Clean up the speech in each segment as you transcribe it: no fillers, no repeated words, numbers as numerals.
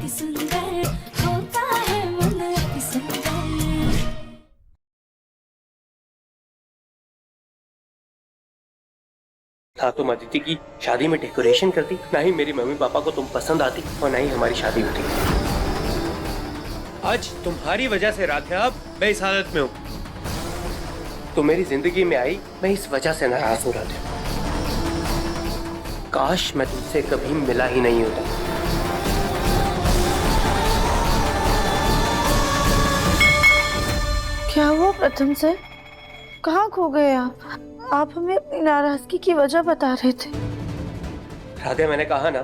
अति सुंदर होता है मन अति सुंदर। ना तुम अदिति की शादी में डेकोरेशन करती, ना ही मेरी मम्मी पापा को तुम पसंद आती, और ना ही हमारी शादी होती। आज तुम्हारी वजह से राधिया अब मैं इस हालत में हूँ। तुम मेरी जिंदगी में आई, मैं इस वजह से नाराज हूँ राधिया। काश मैं तुमसे कभी मिला ही नहीं होता। क्या हुआ प्रथम से? कहाँ खो गए आप हमें अपनी नाराजगी की वजह बता रहे थे। राधे, मैंने कहा ना,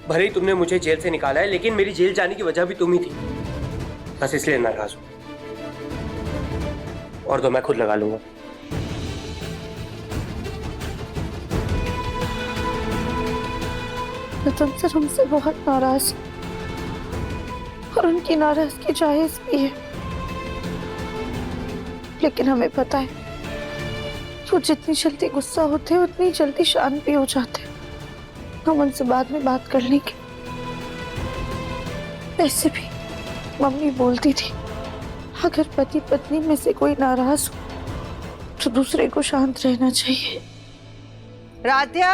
भले ही तुमने मुझे जेल से निकाला है, लेकिन मेरी जेल जाने की वजह भी तुम ही थी। बस इसलिए नाराज हूं। और तो मैं खुद लगा लूंगा। प्रथम सर हमसे बहुत नाराज हैं और उनकी नाराजगी जायज भी है, लेकिन हमें पता है वो जितनी जल्दी गुस्सा होते हैं उतनी जल्दी शांत भी हो जाते हैं। हम उनसे बाद में बात कर लेंगे। वैसे भी मम्मी बोलती थी अगर पति पत्नी में से कोई नाराज हो तो दूसरे को शांत रहना चाहिए। राध्या,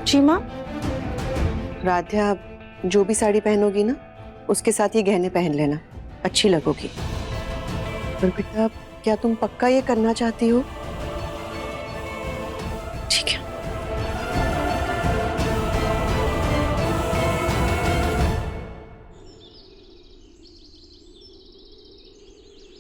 जी माँ। राध्या जो भी साड़ी पहनोगी ना उसके साथ ये गहने पहन लेना, अच्छी लगोगी। पर बेटा क्या तुम पक्का ये करना चाहती हो? ठीक है।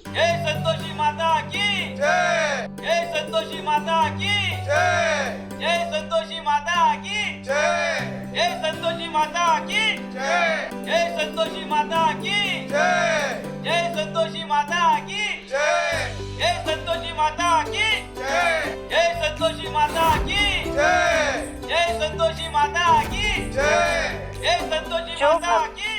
जय संतोषी माता की जय। जय संतोषी माता की जय। जय संतोषी माता की जय। जय संतोषी माता की जय। जय संतोषी माता की जय। जय संतोषी माता की जय। जय संतोषी माता की जय। जय संतोषी माता की जय। जय संतोषी माता की जय। जय संतोषी माता की।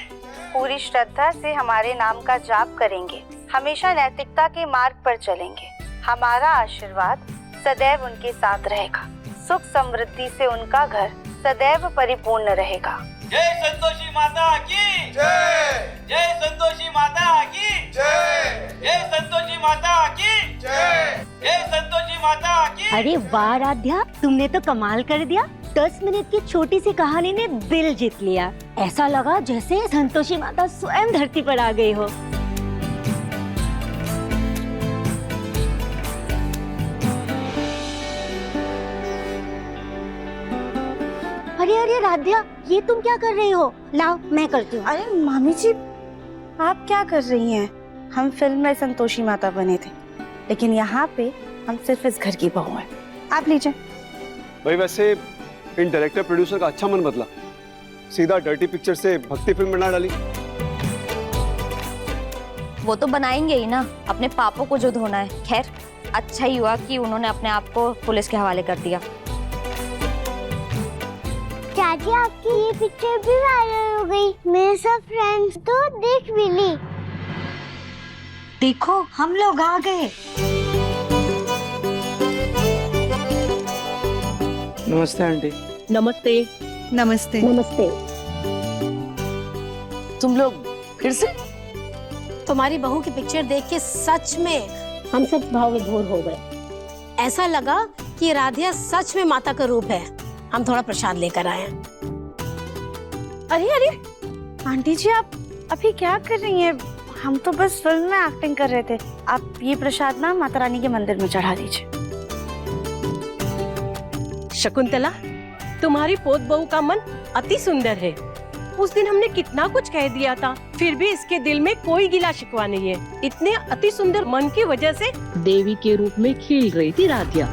पूरी श्रद्धा से हमारे नाम का जाप करेंगे, हमेशा नैतिकता के मार्ग पर चलेंगे, हमारा आशीर्वाद सदैव उनके साथ रहेगा, सुख समृद्धि से उनका घर सदैव परिपूर्ण रहेगा। जय संतोषी माता की जय। जय संतोषी माता की जय। जय संतोषी माता की जय। जय संतोषी माता की। अरे वाह राध्या, तुमने तो कमाल कर दिया। 10 मिनट की छोटी सी कहानी ने दिल जीत लिया। ऐसा लगा जैसे संतोषी माता स्वयं धरती पर आ गई हो। अरे अरे राध्या, ये तुम क्या कर रही हो? लाओ मैं करती हूँ। अरे मामी जी आप क्या कर रही हैं? हम फिल्म में संतोषी माता बने थे, लेकिन यहाँ पे हम सिर्फ इस घर की बहू हैं। आप लीजिए। भाई वैसे इन डायरेक्टर प्रोड्यूसर का अच्छा मन बदला, सीधा डर्टी पिक्चर से भक्ति फिल्म बना डाली। वो तो बनाएंगे ही ना, अपने पापों को जो धोना है। खैर अच्छा ही हुआ कि उन्होंने अपने आप को पुलिस के हवाले कर दिया। चाची आपकी ये पिक्चर भी वायरल हो गई, मेरे सब फ्रेंड्स तो देख भी ली। देखो हम लोग आ गए। नमस्ते आंटी। नमस्ते। नमस्ते। नमस्ते। तुम लोग फिर से? तुम्हारी बहू की पिक्चर देख के सच में हम सब भाव विभोर हो गए। ऐसा लगा कि राधिया सच में माता का रूप है। हम थोड़ा प्रसाद लेकर आए हैं। अरे अरे आंटी जी आप अभी क्या कर रही हैं? हम तो बस फिल्म में एक्टिंग कर रहे थे। आप ये प्रसाद ना माता रानी के मंदिर में चढ़ा दीजिए। शकुंतला, तुम्हारी पोत बहू का मन अति सुंदर है। उस दिन हमने कितना कुछ कह दिया था, फिर भी इसके दिल में कोई गिला शिकवा नहीं है। इतने अति सुंदर मन की वजह से देवी के रूप में खिल रही थी राधिया।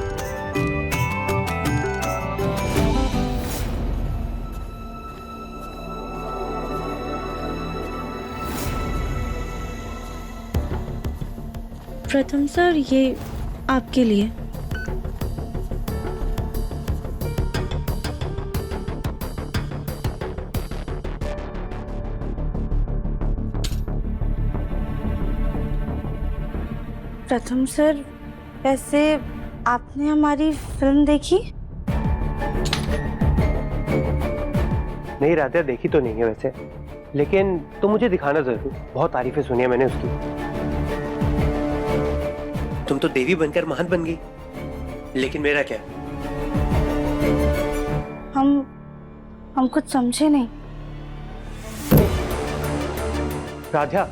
प्रथम सर ये आपके लिए। प्रथम सर वैसे आपने हमारी फिल्म देखी? नहीं राधिया, देखी तो नहीं है वैसे, लेकिन तुम मुझे दिखाना जरूर। बहुत तारीफें सुनी है मैंने उसकी। तुम तो देवी बनकर महान बन गई, लेकिन मेरा क्या? हम कुछ समझे नहीं। राधिया,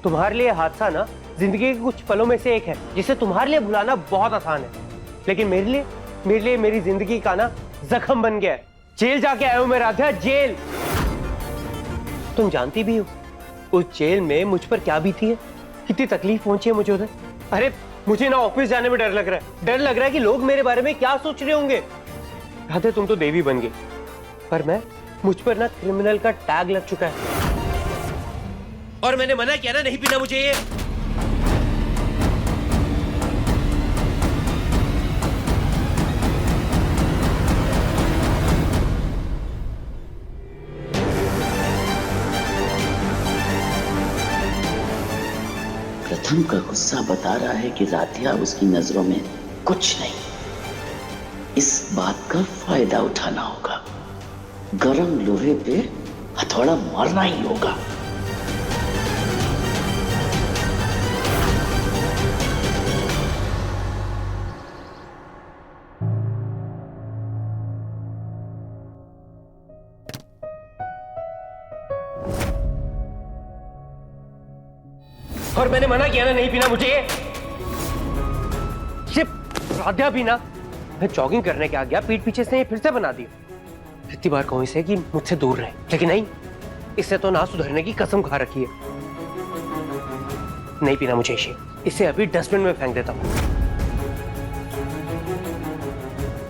तुम्हारे लिए हादसा ना जिंदगी के कुछ पलों में से एक है, जिसे तुम्हारे लिए भुलाना बहुत आसान है, लेकिन मेरे लिए मेरी जिंदगी का ना जख्म बन गया है। जेल जाके आया हूं मैं राधिया, जेल। तुम जानती भी हो उस जेल में मुझ पर क्या बीती है, कितनी तकलीफ पहुंची है मुझे उधर। अरे मुझे ना ऑफिस जाने में डर लग रहा है कि लोग मेरे बारे में क्या सोच रहे होंगे। राधिया, तुम तो देवी बन गई, पर मुझ पर ना क्रिमिनल का टैग लग चुका है। और मैंने मना किया ना, नहीं पीना मुझे ये। प्रथम का गुस्सा बता रहा है कि राधिया उसकी नजरों में कुछ नहीं। इस बात का फायदा उठाना होगा, गरम लोहे पे हथौड़ा मारना ही होगा। और मैंने मना किया ना, नहीं पीना मुझे ये। राधिया भी ना, मैं जॉगिंग करने के आ गया, पीठ पीछे से फिर से बना दिया। कितनी बार कहूं इसे कि मुझसे दूर रहे, लेकिन नहीं, इससे तो ना सुधरने की कसम खा रखी है। नहीं पीना मुझे इसे अभी डस्टबिन में फेंक देता हूं।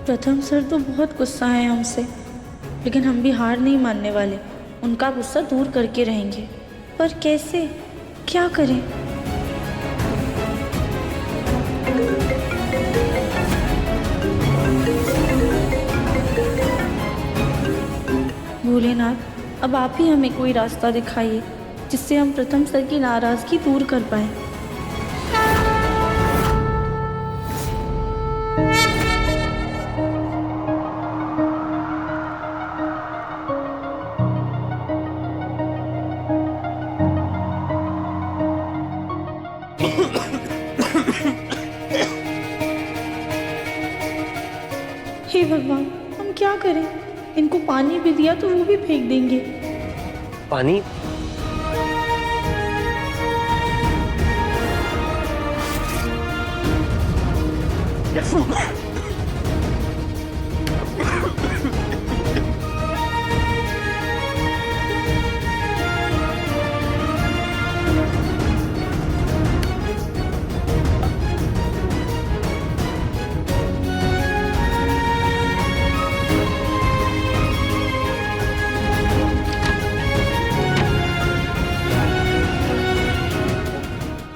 प्रथम सर तो बहुत गुस्सा है हमसे, लेकिन हम भी हार नहीं मानने वाले। उनका गुस्सा दूर करके रहेंगे, पर कैसे, क्या करें? भोलेनाथ, अब आप ही हमें कोई रास्ता दिखाइए जिससे हम प्रथम सर की नाराजगी दूर कर पाएं। हे भगवान, हम क्या करें? इनको पानी भी दिया तो वो भी फेंक देंगे। पानी?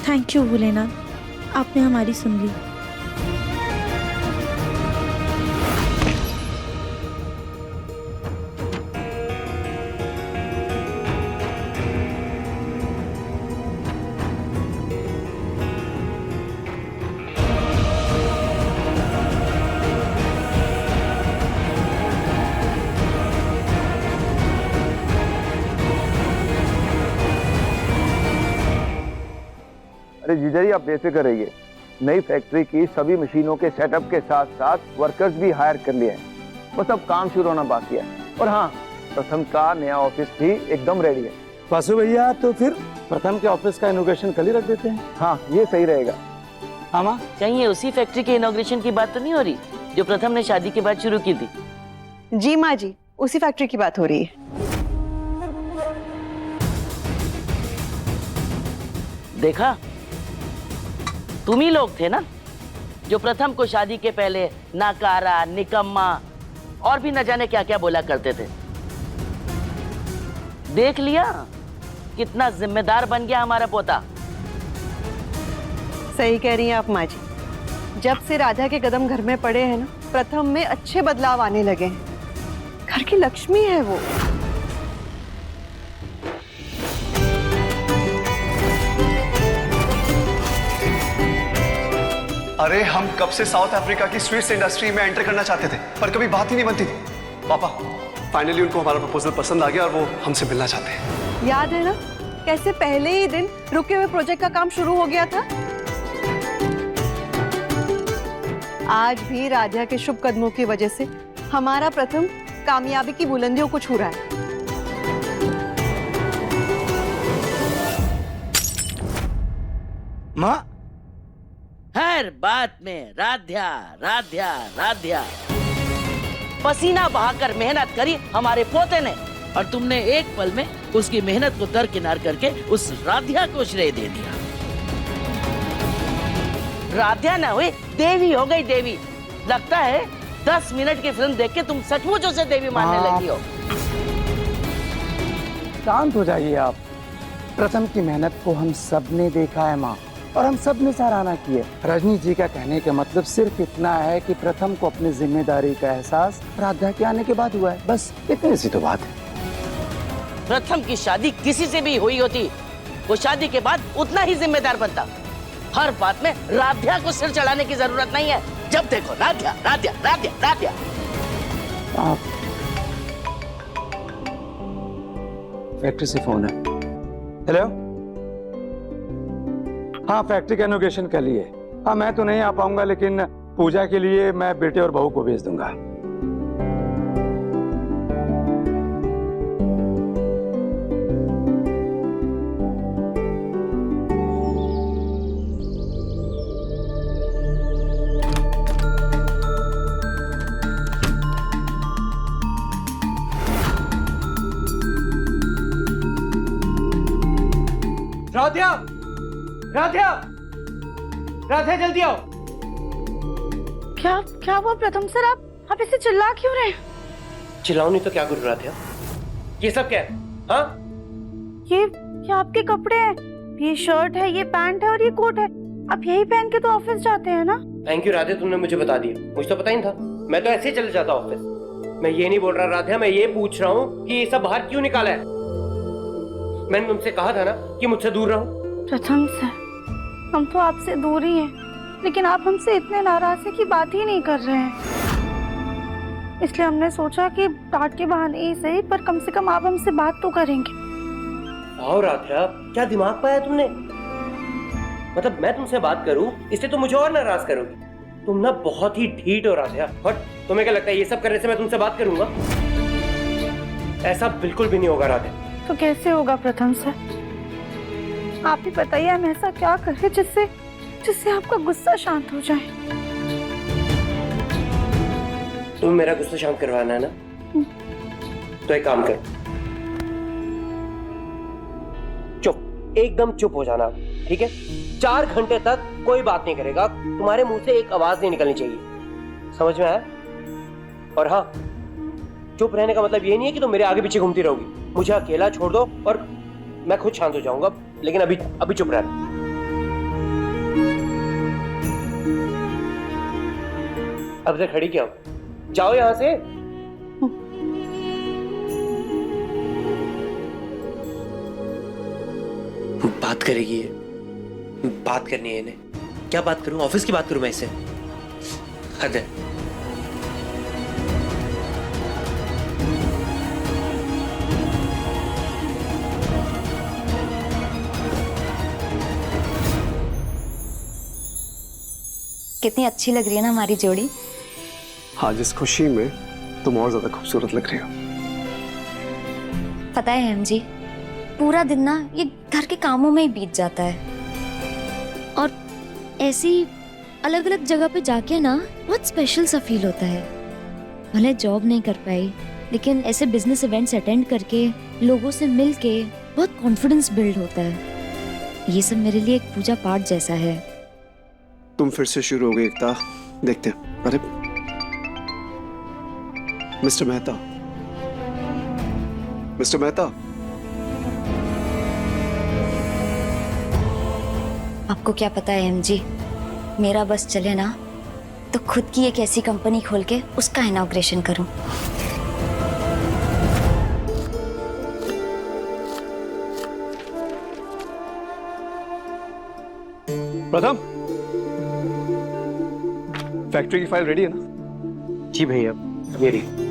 थैंक यू भोलेनाथ, आपने हमारी सुन ली। अरे जीजा जी, आप बेफिक्र रहिए। नई फैक्ट्री की सभी मशीनों के सेटअप के साथ साथ वर्कर्स भी हायर कर लिए हैं। बस अब काम शुरू होना बाकी है। और हाँ, प्रथम का नया ऑफिस भी एकदम रेडी है। वासु भैया, तो फिर प्रथम के ऑफिस का इनॉग्रेशन कल ही रख देते हैं। हाँ, ये सही रहेगा। हाँ माँ, कहीं ये उसी फैक्ट्री के इनॉग्रेशन की बात तो नहीं हो रही जो प्रथम ने शादी के बाद शुरू की थी? जी माँ जी, उसी फैक्ट्री की बात हो रही है। देखा, तुम ही लोग थे ना जो प्रथम को शादी के पहले नाकारा, निकम्मा और भी न जाने क्या क्या बोला करते थे। देख लिया कितना जिम्मेदार बन गया हमारा पोता। सही कह रही हैं आप माँ जी। जब से राधा के कदम घर में पड़े हैं ना, प्रथम में अच्छे बदलाव आने लगे हैं। घर की लक्ष्मी है वो। अरे हम कब से साउथ अफ्रीका की स्वीट्स इंडस्ट्री में एंटर करना चाहते थे, पर कभी बात ही नहीं बनती थी। पापा, फाइनली उनको हमारा प्रपोजल पसंद आ गया और वो हमसे मिलना चाहते हैं। याद है ना कैसे पहले ही दिन रुके हुए प्रोजेक्ट का काम शुरू हो गया था। आज भी राधिया के शुभ कदमों की वजह से हमारा प्रथम कामयाबी की बुलंदियों को छू रहा है। माँ, हर बात में राध्या राध्या राध्या। पसीना बहाकर मेहनत करी हमारे पोते ने, और तुमने एक पल में उसकी मेहनत को दरकिनार करके उस राध्या को श्रेय दे दिया। राध्या ना हुई, देवी हो गई देवी। लगता है 10 मिनट की फिल्म देख के तुम सचमुच उसे देवी मानने लगी हो। शांत हो जाइए आप। प्रथम की मेहनत को हम सब ने देखा है माँ, और हम सब ने सराहना की है। रजनी जी का कहने का मतलब सिर्फ इतना है कि प्रथम को अपनी जिम्मेदारी का एहसास राधा के आने के बाद हुआ है, बस इतनी सी तो बात है। प्रथम की शादी किसी से भी हुई होती, वो शादी के बाद उतना ही जिम्मेदार बनता। हर बात में राध्या को सिर चढ़ाने की जरूरत नहीं है। जब देखो राध्या राध्या राध्या राध्या। फैक्ट्री से फोन है। हेलो, हाँ फैक्ट्री का इनॉग्रेशन के लिए। हाँ मैं तो नहीं आ पाऊंगा, लेकिन पूजा के लिए मैं बेटे और बहू को भेज दूंगा। राध्या, राध्या, राध्या जल्दी आओ। क्या क्या हुआ प्रथम सर? आप इसे चिल्ला क्यों रहे हैं? चिल्लाओ नहीं तो क्या करूँ राध्या? ये सब क्या है? हाँ? ये आपके कपड़े हैं। ये शर्ट है, ये पैंट है और ये कोट है। आप यही पहन के तो ऑफिस जाते हैं ना? थैंक यू राध्या, तुमने मुझे बता दिया। मुझे तो पता ही नहीं था, मैं तो ऐसे ही चले जाता ऑफिस। मैं ये नहीं बोल रहा राध्या, मैं ये पूछ रहा हूँ कि ये सब बाहर क्यों निकाला है? मैंने तुमसे कहा था ना कि मुझसे दूर रहो। प्रथम सर, हम तो आपसे दूर ही हैं, लेकिन आप हमसे इतने नाराज हैं कि बात ही नहीं कर रहे हैं। इसलिए हमने सोचा कि डांट के बहाने ही सही, पर कम से कम आप हमसे बात तो करेंगे। आओ राध्या, क्या दिमाग पाया तुमने? मतलब मैं तुमसे बात करूं इससे तो मुझे और नाराज करोगी। तुम ना बहुत ही ढीठ हो राध्या। और तुम्हें क्या लगता है ये सब करने से मैं तुमसे बात करूंगा? ऐसा बिल्कुल भी नहीं होगा राध्या। तो कैसे होगा प्रथम सर? आप ही बताइए, हम ऐसा क्या करें जिससे आपका गुस्सा शांत हो जाए? तुम मेरा गुस्सा शांत करवाना है ना? तो एक काम करो, चुप, एकदम चुप हो जाना, ठीक है? 4 घंटे तक कोई बात नहीं करेगा, तुम्हारे मुंह से एक आवाज नहीं निकलनी चाहिए। समझ में आया? और हाँ, चुप रहने का मतलब ये नहीं है कि तुम मेरे आगे पीछे घूमती रहोगी। मुझे अकेला छोड़ दो और मैं खुद शांत हो जाऊंगा, लेकिन अभी चुप रहना। अब तक खड़ी क्या हो? जाओ यहां से। बात करेगी ये, बात करनी है इन्हें। क्या बात करूं? ऑफिस की बात करूं मैं इससे? हद है। कितनी अच्छी लग रही है ना हमारी जोड़ी। हाँ, जिस खुशी में तुम और ज्यादा खूबसूरत लग रही हो। पता है जी, पूरा दिन ना ये घर के कामों में ही बीत जाता है, और ऐसी अलग अलग जगह पे जाके ना बहुत स्पेशल सा फील होता है। भले जॉब नहीं कर पाई, लेकिन ऐसे बिजनेस इवेंट्स अटेंड करके लोगों से मिल के बहुत कॉन्फिडेंस बिल्ड होता है। ये सब मेरे लिए एक पूजा पाठ जैसा है। तुम फिर से शुरू हो गई एकता, देखते हैं। अरे मिस्टर मेहता, मिस्टर मेहता। आपको क्या पता है एमजी, मेरा बस चले ना तो खुद की एक ऐसी कंपनी खोल के उसका इनॉग्रेशन करूं। प्रथम, फैक्ट्री की फाइल रेडी है ना? जी भैया, ये रही।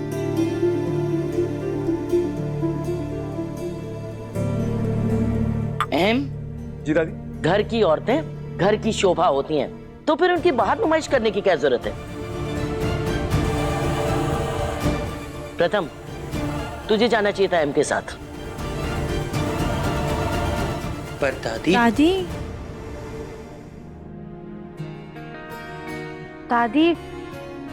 अहम जी दादी। घर की औरतें घर की शोभा होती हैं, तो फिर उनकी बाहर नुमाइश करने की क्या जरूरत है? प्रथम, तुझे जाना चाहिए था अहम के साथ। पर दादी दादी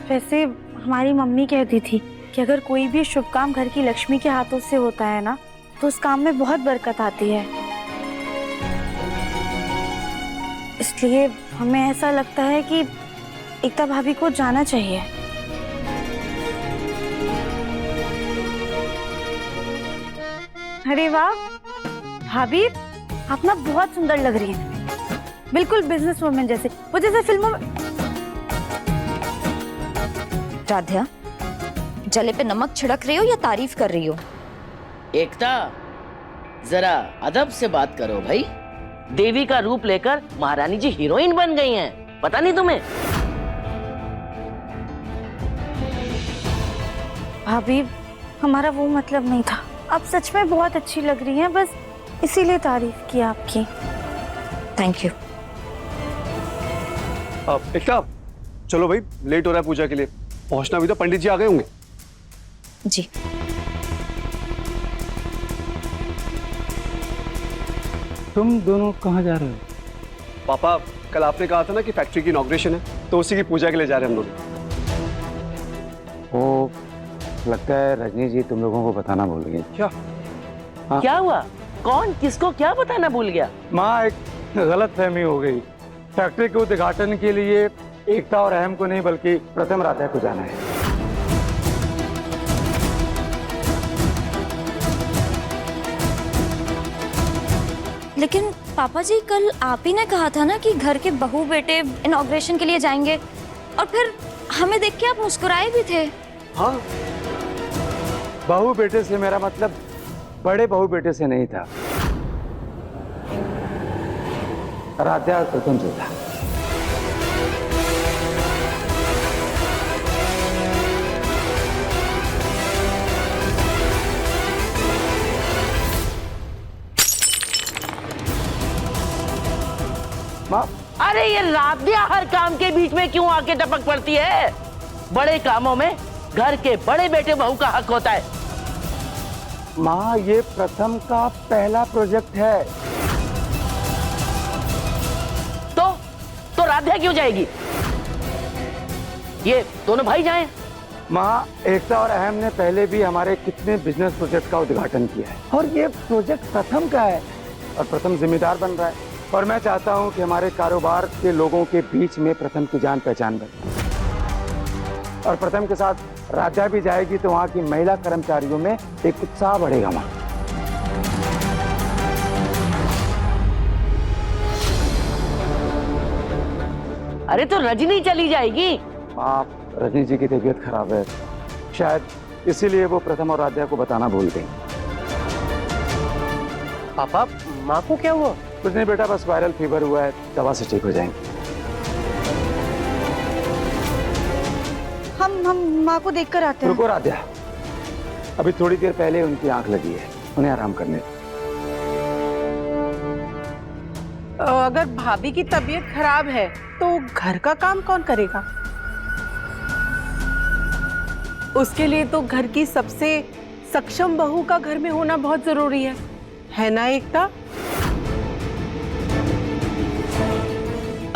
वैसे हमारी मम्मी कहती थी कि अगर कोई भी शुभ काम घर की लक्ष्मी के हाथों से होता है ना, तो उस काम में बहुत बरकत आती है। इसलिए हमें ऐसा लगता है कि एकता भाभी को जाना चाहिए। अरे वाह भाभी, आप ना बहुत सुंदर लग रही हैं, बिल्कुल बिजनेस वुमन जैसे, वो जैसे फिल्मों में। राध्या, जले पे नमक छिड़क रही हो या तारीफ कर रही हो? एकता, जरा अदब से बात करो भाई। देवी का रूप लेकर महारानी जी हीरोइन बन गई हैं, पता नहीं तुम्हें? भाभी, हमारा वो मतलब नहीं था। आप सच में बहुत अच्छी लग रही हैं, बस इसीलिए तारीफ की आपकी। Thank you. एकता, चलो भाई, लेट हो रहा है पूजा के लिए, पहुंचना भी तो। पंडित जी आ गए होंगे। जी। तुम दोनों कहाँ जा रहे हो? पापा, कल आपने कहा था ना कि फैक्ट्री की इनॉग्रेशन है, तो उसी की पूजा के लिए जा रहे हैं हम लोग। वो लगता है रजनी जी तुम लोगों को बताना भूल गई। क्या? हाँ? क्या हुआ? कौन किसको क्या बताना भूल गया? माँ, एक गलत फहमी हो गई। फैक्ट्री के उद्घाटन के लिए एकता और अहम को नहीं बल्कि प्रथम राधा को जाना है। लेकिन पापा जी, कल आप ही ने कहा था ना कि घर के बहू बेटे इनॉग्रेशन के लिए जाएंगे, और फिर हमें देख के आप मुस्कुराए भी थे। हाँ, बहू बेटे से मेरा मतलब बड़े बहू बेटे से नहीं था, राधा और प्रथम से था। अरे ये राधिया हर काम के बीच में क्यों आके टपक पड़ती है? बड़े कामों में घर के बड़े बेटे बहू का हक होता है। माँ, ये प्रथम का पहला प्रोजेक्ट है। तो राधिया क्यों जाएगी? ये दोनों भाई जाएं। माँ, एकता और अहम ने पहले भी हमारे कितने बिजनेस प्रोजेक्ट का उद्घाटन किया है, और ये प्रोजेक्ट प्रथम का है, और प्रथम जिम्मेदार बन रहा है। और मैं चाहता हूँ कि हमारे कारोबार के लोगों के बीच में प्रथम की जान पहचान बने, और प्रथम के साथ राधा भी जाएगी तो वहाँ की महिला कर्मचारियों में एक उत्साह बढ़ेगा। माँ, अरे तो रजनी चली जाएगी। माँ, रजनी जी की तबीयत खराब है, शायद इसीलिए वो प्रथम और राधा को बताना भूल गई। पापा, माँ को क्या हुआ? कुछ नहीं बेटा, बस वायरल फीवर हुआ है, दवा से ठीक हो जाएंगे। हम माँ को देखकर आते हैं। रुको राधा, अभी थोड़ी देर पहले उनकी आंख लगी है, उन्हें आराम करने दो। अगर भाभी की तबीयत खराब है तो घर का काम कौन करेगा? उसके लिए तो घर की सबसे सक्षम बहू का घर में होना बहुत जरूरी है ना एकता?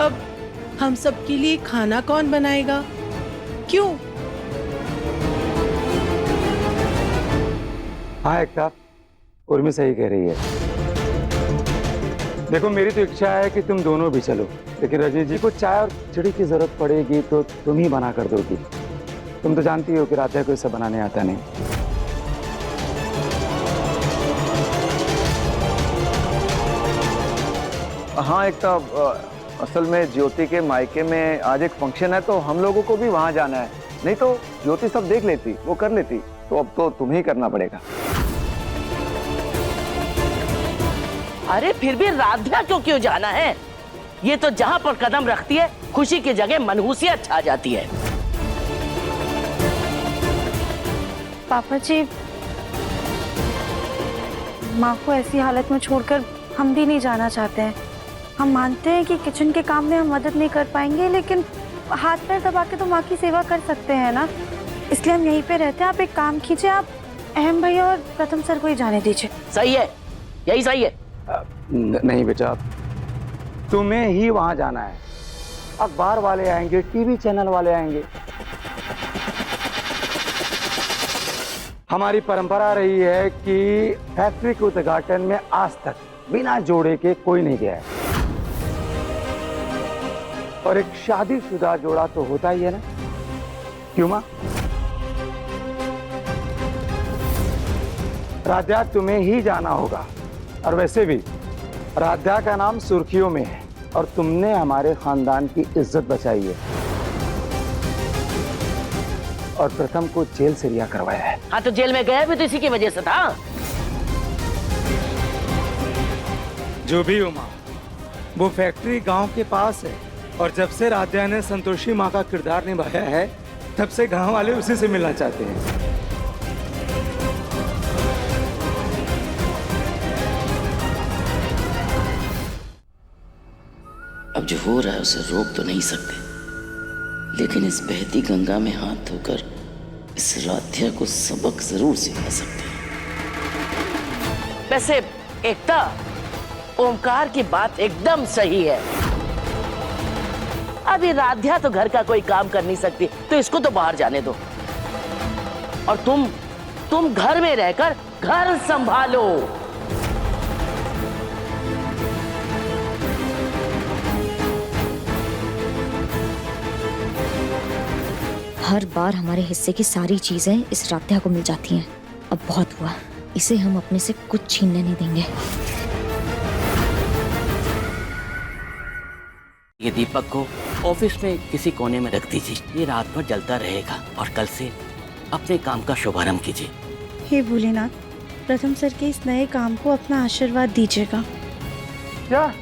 अब हम सबके लिए खाना कौन बनाएगा? क्यों? हाँ एकता, उर्मी सही कह रही है। देखो, मेरी तो इच्छा है कि तुम दोनों भी चलो, लेकिन रजनी जी को चाय और खिचड़ी की जरूरत पड़ेगी तो तुम ही बना कर दोगी। तुम तो जानती हो कि राधा को इसे बनाने आता नहीं। हाँ एकता, असल में ज्योति के मायके में आज एक फंक्शन है, तो हम लोगों को भी वहां जाना है। नहीं तो ज्योति सब देख लेती, वो कर लेती, तो अब तो तुम्हें ही करना पड़ेगा। अरे फिर भी राधिया को क्यों जाना है? ये तो जहां पर कदम रखती है खुशी की जगह मनहूसियत छा जाती है। पापा जी, माँ को ऐसी हालत में छोड़कर हम भी नहीं जाना चाहते हैं। हम मानते हैं कि किचन के काम में हम मदद नहीं कर पाएंगे, लेकिन हाथ पैर दबा के तो माँ की सेवा कर सकते हैं ना, इसलिए हम यहीं पे रहते हैं। आप एक काम कीजिए, आप अहम भैया और प्रथम सर को ही जाने दीजिए। सही है, यही सही है। नहीं बेटा, तुम्हें ही वहां जाना है। अखबार वाले आएंगे, टीवी चैनल वाले आएंगे। हमारी परंपरा रही है कि फैक्ट्री के उद्घाटन में आज तक बिना जोड़े के कोई नहीं गया है, और एक शादीशुदा जोड़ा तो होता ही है ना, क्यों मां? राध्या, तुम्हें ही जाना होगा। और वैसे भी राध्या का नाम सुर्खियों में है और तुमने हमारे खानदान की इज्जत बचाई है और प्रथम को जेल से रिहा करवाया है। हाँ, तो जेल में गया भी तो इसी की वजह से था। जो भी हो मां, वो फैक्ट्री गांव के पास है, और जब से राध्या ने संतोषी माँ का किरदार निभाया है, तब से गांव वाले उसी से मिलना चाहते हैं। अब जो हो रहा है उसे रोक तो नहीं सकते, लेकिन इस बहती गंगा में हाथ धोकर इस राध्या को सबक जरूर सिखा सकते हैं। वैसे एकता, ओमकार की बात एकदम सही है। अभी राध्या तो घर का कोई काम कर नहीं सकती, तो इसको तो बाहर जाने दो, और तुम घर में रहकर घर संभालो। हर बार हमारे हिस्से की सारी चीजें इस राध्या को मिल जाती हैं। अब बहुत हुआ, इसे हम अपने से कुछ छीनने नहीं देंगे। ये दीपक को ऑफिस में किसी कोने में रख दीजिए, ये रात भर जलता रहेगा, और कल से अपने काम का शुभारंभ कीजिए। हे भोलेनाथ, प्रथम सर के इस नए काम को अपना आशीर्वाद दीजिएगा। क्या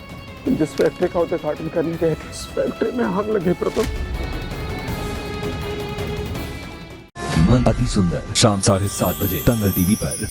जिस फैक्ट्री का उद्घाटन करने गए थे, उस फैक्ट्री में आग लगी प्रथम। मन अति सुंदर, शाम 7:30 बजे दंगल टीवी पर।